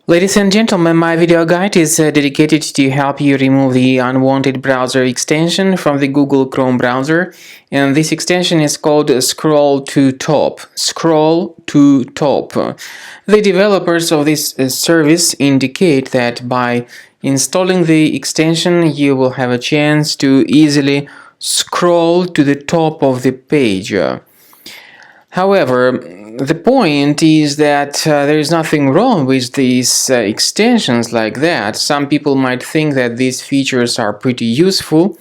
Ladies and gentlemen, my video guide is dedicated to help you remove the unwanted browser extension from the Google Chrome browser, and this extension is called Scroll to Top. Scroll to Top. The developers of this service indicate that by installing the extension, you will have a chance to easily scroll to the top of the page. However, the point is that there is nothing wrong with these extensions like that. Some people might think that these features are pretty useful,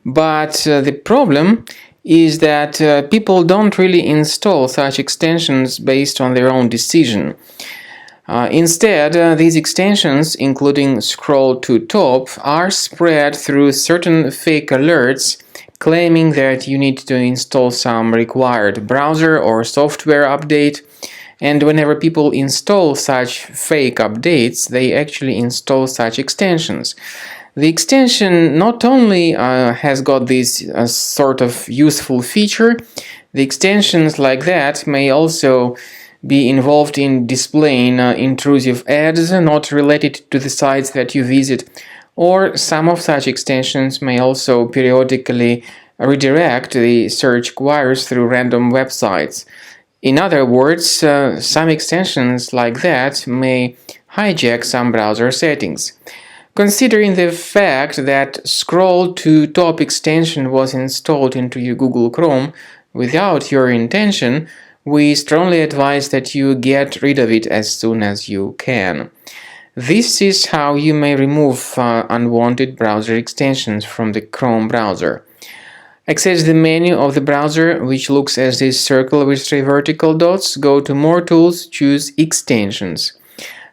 but the problem is that people don't really install such extensions based on their own decision. Instead, these extensions, including Scroll to Top, are spread through certain fake alerts claiming that you need to install some required browser or software update, and whenever people install such fake updates, they actually install such extensions. The extension not only has got this sort of useful feature, the extensions like that may also be involved in displaying intrusive ads not related to the sites that you visit, or some of such extensions may also periodically redirect the search queries through random websites. In other words, some extensions like that may hijack some browser settings. Considering the fact that Scroll to Top extension was installed into your Google Chrome without your intention, we strongly advise that you get rid of it as soon as you can. This is how you may remove unwanted browser extensions from the Chrome browser. Access the menu of the browser, which looks as this circle with three vertical dots. Go to More Tools, choose Extensions.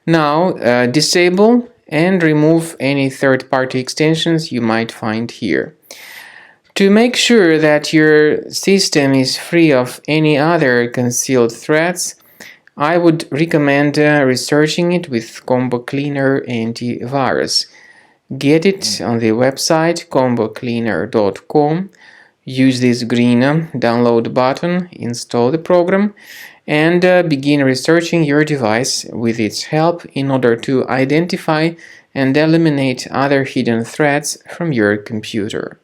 Now, disable and remove any third-party extensions you might find here. To make sure that your system is free of any other concealed threats, I would recommend researching it with Combo Cleaner Antivirus. Get it on the website combocleaner.com. Use this green download button, install the program, and begin researching your device with its help in order to identify and eliminate other hidden threats from your computer.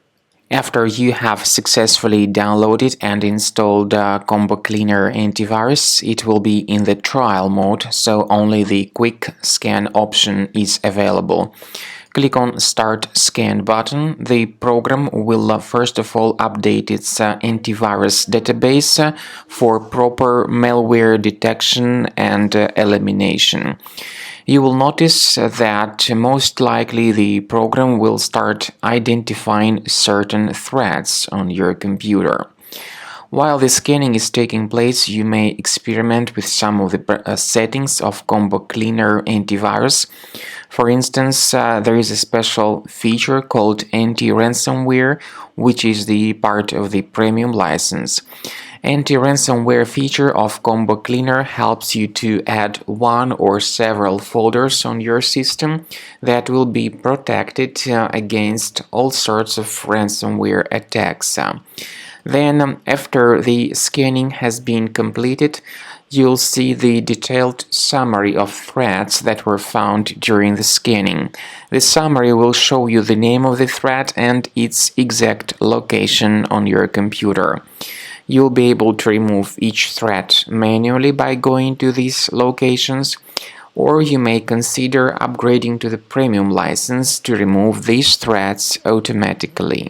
After you have successfully downloaded and installed Combo Cleaner Antivirus, it will be in the trial mode, so only the quick scan option is available. Click on Start Scan button. The program will first of all update its antivirus database for proper malware detection and elimination. You will notice that most likely the program will start identifying certain threats on your computer. While the scanning is taking place, you may experiment with some of the settings of Combo Cleaner Antivirus. For instance, there is a special feature called Anti-Ransomware, which is the part of the premium license. Anti-ransomware feature of Combo Cleaner helps you to add one or several folders on your system that will be protected against all sorts of ransomware attacks. Then, after the scanning has been completed, you'll see the detailed summary of threats that were found during the scanning. The summary will show you the name of the threat and its exact location on your computer. You'll be able to remove each threat manually by going to these locations, or you may consider upgrading to the premium license to remove these threats automatically.